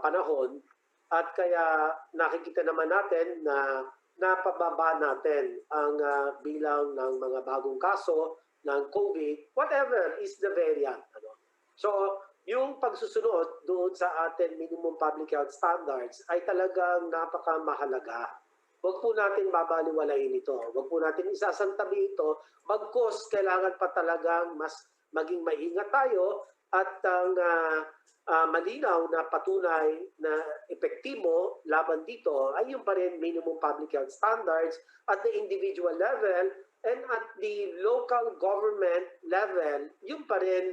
panahon at kaya nakikita naman natin na napababa natin ang bilang ng mga bagong kaso ng COVID, whatever is the variant. So, yung pagsusunod doon sa ating minimum public health standards ay talagang napakamahalaga. Huwag po natin babaliwalain ito. Huwag po natin isasantabi ito. Bagkus, kailangan pa talagang mas maging maingat tayo at ang malinaw na patunay na epektibo laban dito ay yung pa rin minimum public health standards at the individual level and at the local government level, yung pa rin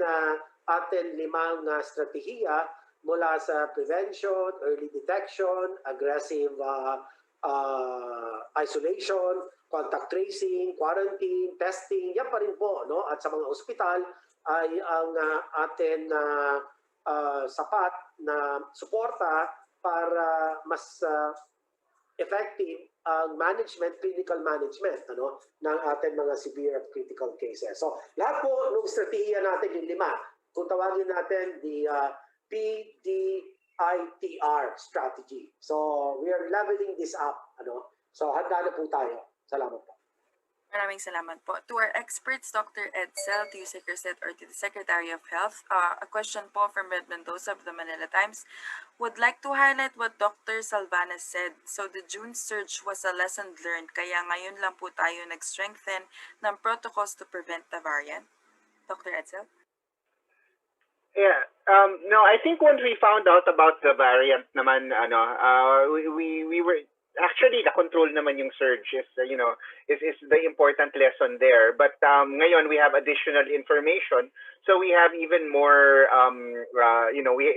atin limang strategiya mula sa prevention, early detection, aggressive isolation, contact tracing, quarantine, testing, yan pa rin po, no? At sa mga ospital ay ang atin sapat na suporta para mas effective ang management, clinical management, ano, ng ating mga severe critical cases. So, lahat po ng strategiya natin yung 5, kung tawagin natin the PDITR strategy. So, we are leveling this up, ano. So, handa na po tayo. Salamat po. Maraming salamat po. To our experts, Dr. Edsel, to you, Secretary, or to the Secretary of Health, a question po from Red Mendoza of the Manila Times. Would like to highlight what Dr. Salvana said. So the June surge was a lesson learned, kaya ngayon lang po tayo nag-strengthen ng protocols to prevent the variant. Dr. Edsel? Yeah. No, I think once we found out about the variant naman, we were actually na-control naman yung surge is the important lesson there. But ngayon we have additional information, so we have even more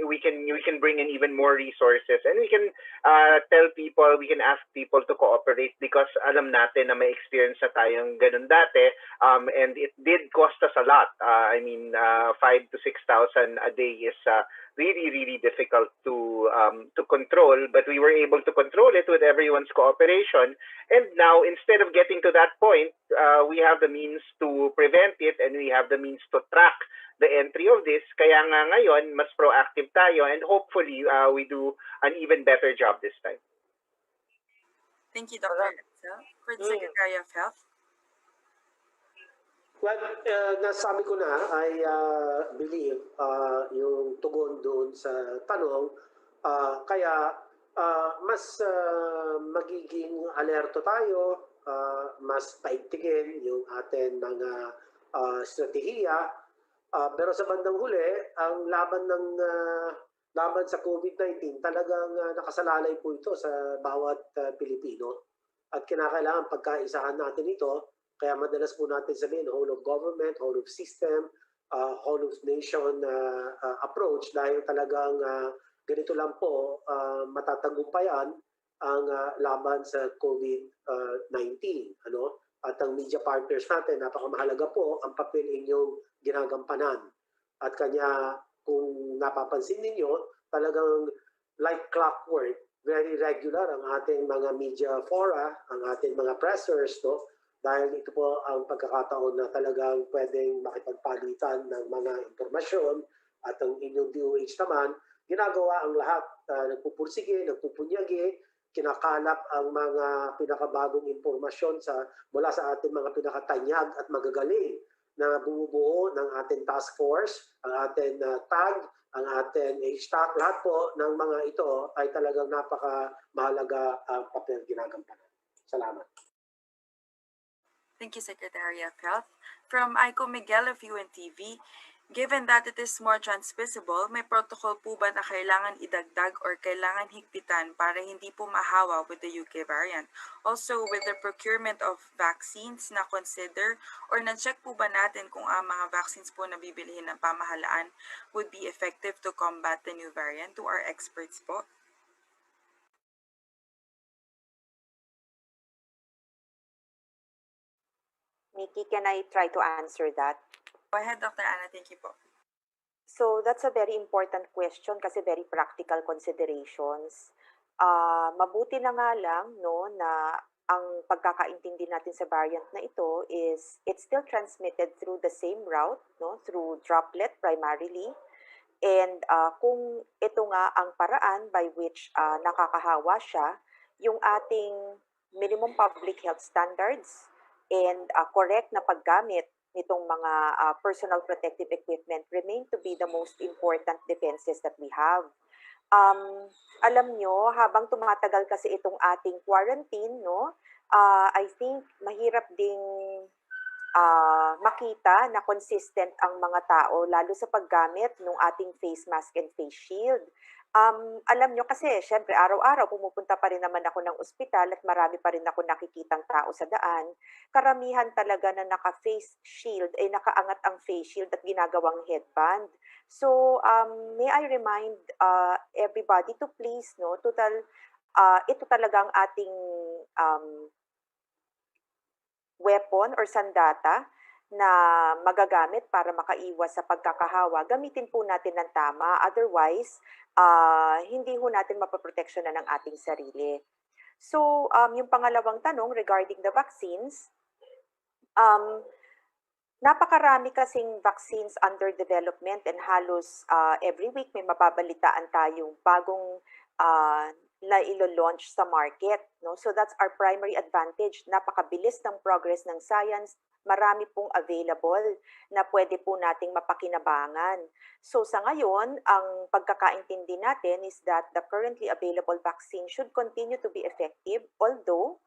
we can bring in even more resources, and we can tell people, we can ask people to cooperate because alam natin na may experience na tayong ganun dati, and it did cost us a lot. 5,000 to 6,000 a day is really difficult to control, but we were able to control it with everyone's cooperation. And now, instead of getting to that point, we have the means to prevent it, and we have the means to track the entry of this. Kaya nga ngayon, mas proactive tayo, and hopefully we do an even better job this time. Thank you, Dr. Edsel. For the Secretary of Health. Well, nasabi ko na, I believe yung tugon doon sa tanong, kaya mas magiging alerto tayo, mas paigtigin yung ating mga strategiya. Pero sa bandang huli, ang laban sa COVID-19, talagang nakasalalay po ito sa bawat Pilipino. At kinakailangan pagkaisahan natin ito. Kaya madalas po natin sabihin, whole of government, whole of system, whole of nation approach, dahil talagang ganito lang po matatagumpayan ang laban sa COVID-19. At ang media partners natin, napakamahalaga po ang papel inyong ginagampanan. At kanya, kung napapansin ninyo, talagang like clockwork, very regular ang ating mga media fora, ang ating mga pressers, dahil ito po ang pagkakataon na talagang pwedeng makipagpalitan ng mga impormasyon, at ang inyong DOH naman, ginagawa ang lahat, nagpupursige, nagpupunyagi, kinakalap ang mga pinakabagong impormasyon mula sa ating mga pinakatanyag at magagaling na bumubuo ng ating task force, ang ating tag, ang ating HTAC. Lahat po ng mga ito ay talagang napakamahalaga ang papel ginagampanan. Salamat. Thank you, Secretary of Health. From Aiko Miguel of UNTV, given that it is more transmissible, may protocol po ba na kailangan idagdag or kailangan higpitan para hindi po mahawa with the UK variant? Also, with the procurement of vaccines na consider or na-check po ba natin kung ang mga vaccines po na bibilihin ng pamahalaan would be effective to combat the new variant? To our experts po. Nikki, can I try to answer that? Go ahead, Dr. Anna. Thank you po. So that's a very important question kasi very practical considerations. Mabuti na nga lang na ang pagkakaintindi natin sa variant na ito is it's still transmitted through the same route, through droplet primarily. And kung ito nga ang paraan by which nakakahawa siya, yung ating minimum public health standards and correct na paggamit nitong mga personal protective equipment remain to be the most important defenses that we have. Alam nyo, habang tumatagal kasi itong ating quarantine, I think mahirap ding makita na consistent ang mga tao, lalo sa paggamit ng ating face mask and face shield. Alam nyo kasi, syempre, araw-araw pumupunta pa rin naman ako ng ospital at marami pa rin ako nakikitang tao sa daan. Karamihan talaga na naka-face shield, ay nakaangat ang face shield at ginagawang headband. So, may I remind everybody to please, total ito talagang ating weapon or sandata na magagamit para makaiwas sa pagkakahawa, gamitin po natin ng tama. Otherwise, hindi ho natin mapaproteksyonan ng ating sarili. So, yung pangalawang tanong regarding the vaccines, napakarami kasing vaccines under development and halos every week may mababalitaan tayong bagong na ilo-launch sa market. No? So that's our primary advantage. Napakabilis ng progress ng science. Marami pong available na pwede po nating mapakinabangan. So sa ngayon, ang pagkakaintindi natin is that the currently available vaccine should continue to be effective, although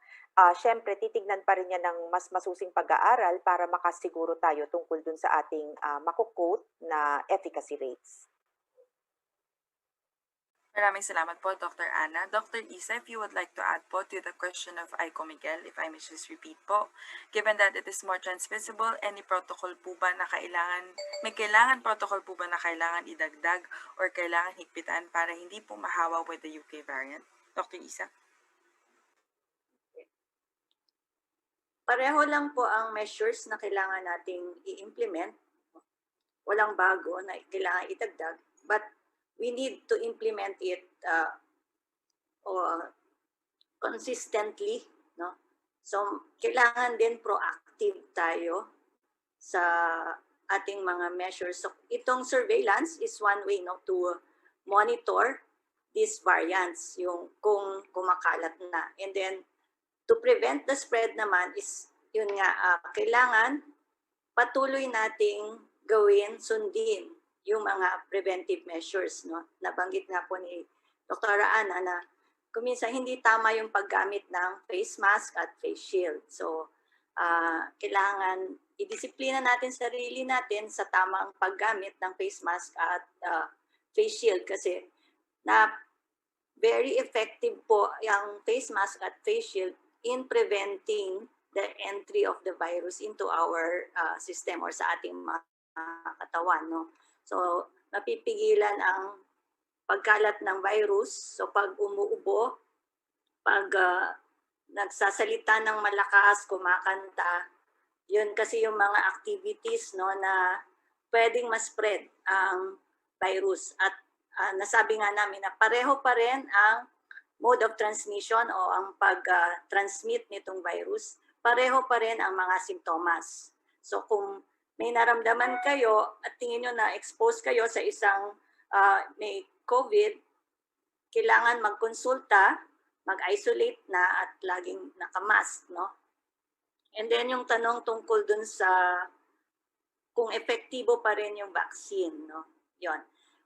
syempre titignan pa rin niya ng mas masusing pag-aaral para makasiguro tayo tungkol dun sa ating makukote na efficacy rates. Maraming salamat po, Dr. Ana. Dr. Isa, if you would like to add po to the question of Aiko Miguel, if I may just repeat po, given that it is more transmissible, any protocol po ba na may kailangan protocol po ba na kailangan idagdag or kailangan higpitan para hindi po mahawa with the UK variant? Dr. Isa? Pareho lang po ang measures na kailangan nating i-implement. Walang bago na kailangan idagdag, but we need to implement it consistently, no? So kailangan din proactive tayo sa ating mga measures. So itong surveillance is one way, no, to monitor these variants, yung kung kumakalat na. And then to prevent the spread naman is yun nga, kailangan patuloy nating sundin yung mga preventive measures, no? Nabanggit nga po ni Dr. Ana na kuminsan hindi tama yung paggamit ng face mask at face shield. So, kailangan idisiplina natin sarili natin sa tamang paggamit ng face mask at face shield kasi very effective po yung face mask at face shield in preventing the entry of the virus into our system or sa ating mga katawan, no? So, napipigilan ang pagkalat ng virus. So, pag umuubo, pag nagsasalita ng malakas, kumakanta, yun kasi yung mga activities, no, na pwedeng ma-spread ang virus. At nasabi nga namin na pareho pa rin ang mode of transmission o ang pag-transmit nitong virus, pareho pa rin ang mga simptomas. So, kung may naramdaman kayo at tingin nyo na expose kayo sa isang may COVID, kailangan magkonsulta, mag-isolate na at laging nakamask, no? And then yung tanong tungkol dun sa kung epektibo pa rin yung vaccine, no? Yon.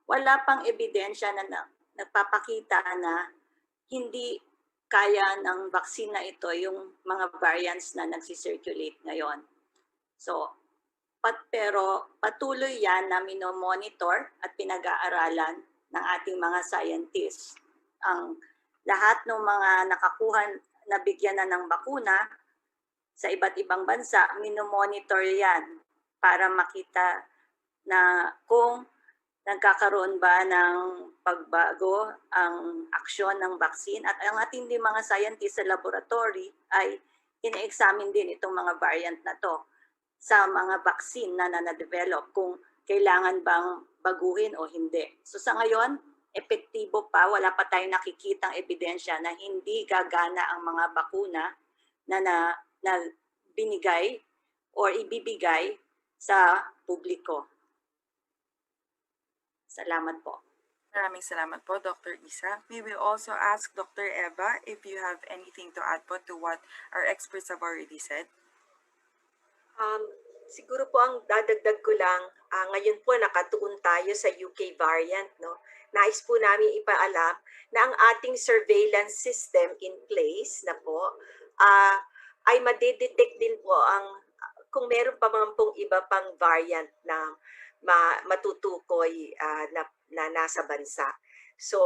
Wala pang ebidensya na nagpapakita na hindi kaya ng vaccine na ito yung mga variants na nagsisirculate ngayon. So, pero patuloy yan na minomonitor at pinag-aaralan ng ating mga scientists. Ang lahat ng mga nakakuha na bigyan na ng bakuna sa iba't ibang bansa, minomonitor yan para makita na kung nagkakaroon ba ng pagbago ang aksyon ng vaccine. At ang ating mga scientists sa laboratory ay ina-examine din itong mga variant na to sa mga vaccine na na-develop kung kailangan bang baguhin o hindi. So sa ngayon, epektibo pa, wala pa tayong nakikitang ebidensya na hindi gagana ang mga bakuna na binigay or ibibigay sa publiko. Salamat po. Maraming salamat po, Dr. Isa. We will also ask Dr. Eva if you have anything to add po to what our experts have already said. Siguro po ang dadagdag ko lang, ngayon po nakatuon tayo sa UK variant, no? Nais po namin ipaalam na ang ating surveillance system in place na po ay madedetect din po kung meron pa man pong iba pang variant na matutukoy na nasa bansa. So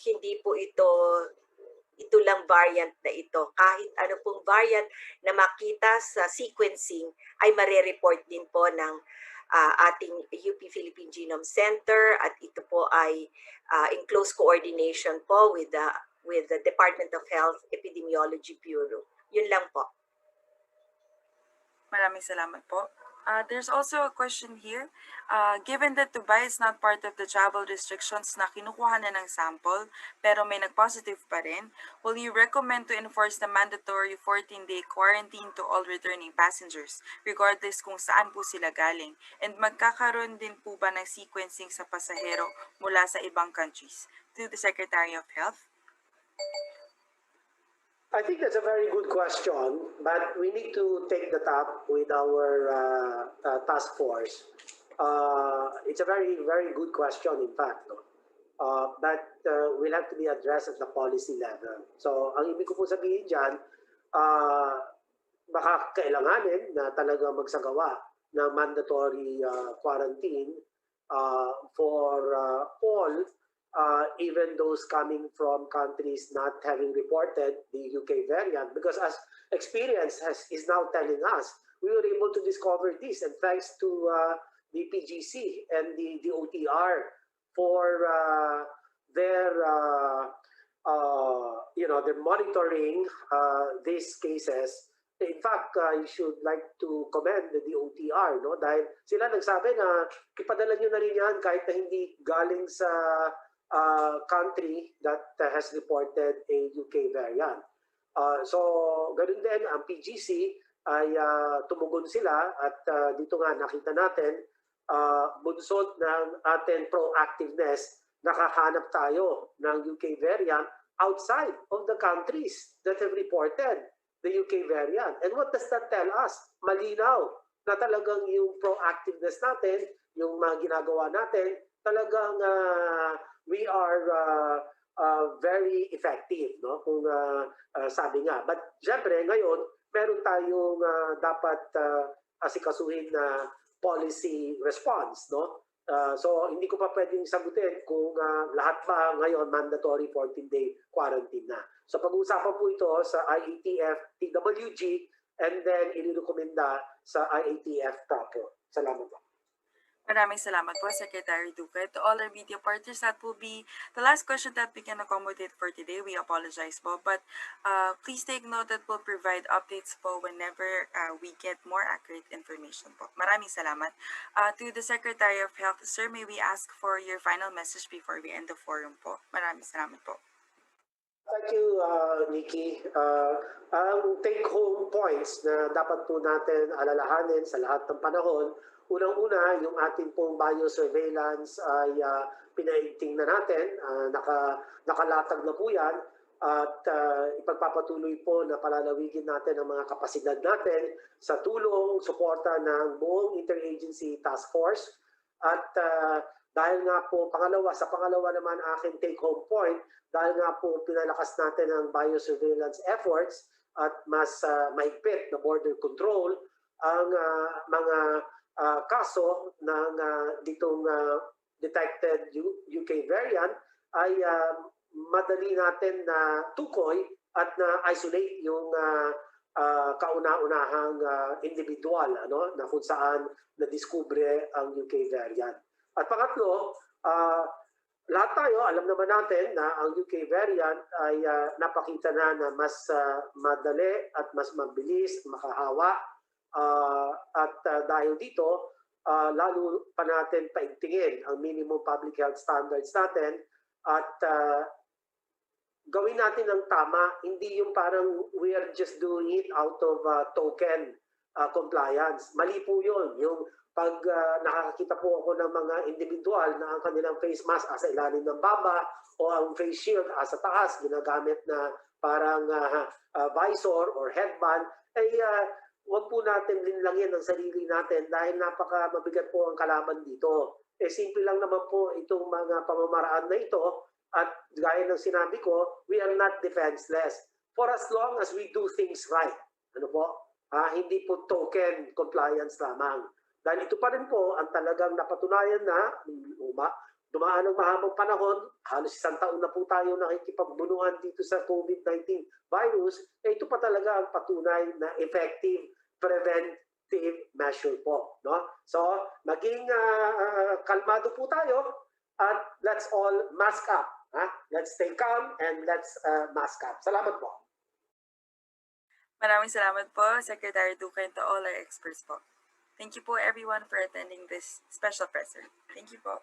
hindi po ito lang variant na ito. Kahit ano pong variant na makita sa sequencing ay marereport din po ng ating UP Philippine Genome Center at ito po ay in close coordination po with the with the Department of Health Epidemiology Bureau. Yun lang po. Maraming salamat po. There's also a question here. Given that Dubai is not part of the travel restrictions na kinukuha na ng sample, pero may nag-positive pa rin, will you recommend to enforce the mandatory 14-day quarantine to all returning passengers, regardless kung saan po sila galing? And magkakaroon din po ba ng sequencing sa pasahero mula sa ibang countries? To the Secretary of Health. I think that's a very good question, but we need to take that up with our task force. It's a very, very good question, in fact. No? But will have to be addressed at the policy level. So, ang ibig ko po sabihin dyan, baka kailanganin na talaga magsagawa ng mandatory quarantine for all, even those coming from countries not having reported the UK variant, because as experience is now telling us, we were able to discover this, and thanks to the PGC and the OTR for their they're monitoring these cases. In fact, I should like to commend the OTR, no? Dahil sila nagsabi na ipadala nyo na rin yan kahit na hindi galing sa country that has reported a UK variant. So, ganun din, ang PGC ay tumugon sila at dito nga nakita natin, bunsod ng ating proactiveness, nakahanap tayo ng UK variant outside of the countries that have reported the UK variant. And what does that tell us? Malinaw na talagang yung proactiveness natin, yung mga ginagawa natin, talagang we are very effective, no? Kung sabi nga. But syempre ngayon, meron tayong dapat asikasuhin na policy response, no? So hindi ko pa pwedeng sagutin kung lahat ba ngayon mandatory 14-day quarantine na. So pag-uusapan po ito sa IATF, TWG, and then inirekomenda sa IATF proper. Salamat po. Maraming salamat po, Secretary Duque. To all our media partners, that will be the last question that we can accommodate for today. We apologize po, but please take note that we'll provide updates po whenever we get more accurate information po. Maraming salamat. To the Secretary of Health, sir, may we ask for your final message before we end the forum po? Maraming salamat po. Thank you, Nikki. Ang take-home points na dapat po natin alalahanin sa lahat ng panahon, unang-una, yung ating pong biosurveillance ay pinaigting na natin, nakalatag na po yan, at ipagpapatuloy po na palalawigin natin ang mga kapasidad natin sa tulong, suporta ng buong interagency task force. At dahil nga po, sa pangalawa naman aking take-home point, dahil nga po pinalakas natin ang biosurveillance efforts at mas mahigpit na border control, ang mga kaso ng ditong detected UK variant ay madali natin na tukoy at na-isolate yung kauna-unahang individual, na kung saan na-discover ang UK variant. At pangatlo, lahat tayo, alam naman natin na ang UK variant ay napakita na mas madali at mas mabilis makahawa. At dahil dito, lalo pa natin paigtingin ang minimum public health standards natin at gawin natin ng tama, hindi yung parang we are just doing it out of token compliance. Mali po yun. Yung pag nakakita po ako ng mga individual na ang kanilang face mask asa ilalim ng baba o ang face shield asa taas, ginagamit na parang visor or headband, ay huwag po natin linlangin ang sarili natin dahil napaka mabigat po ang kalaban dito. Simple lang naman po itong mga pamamaraan na ito at gaya ng sinabi ko, we are not defenseless. For as long as we do things right. Ano po? Hindi po token compliance lamang. Dahil ito pa rin po ang talagang napatunayan na dumaan ng mahabang panahon, halos isang taon na po tayo nakikipagbunuan dito sa COVID-19 virus, ito pa talaga ang patunay na effective preventive measure po. No? So, maging kalmado po tayo at let's all mask up Ha? Let's stay calm and let's mask up. Salamat po. Maraming salamat po, Secretary Duque, and to all our experts po. Thank you po everyone for attending this special presser. Thank you po.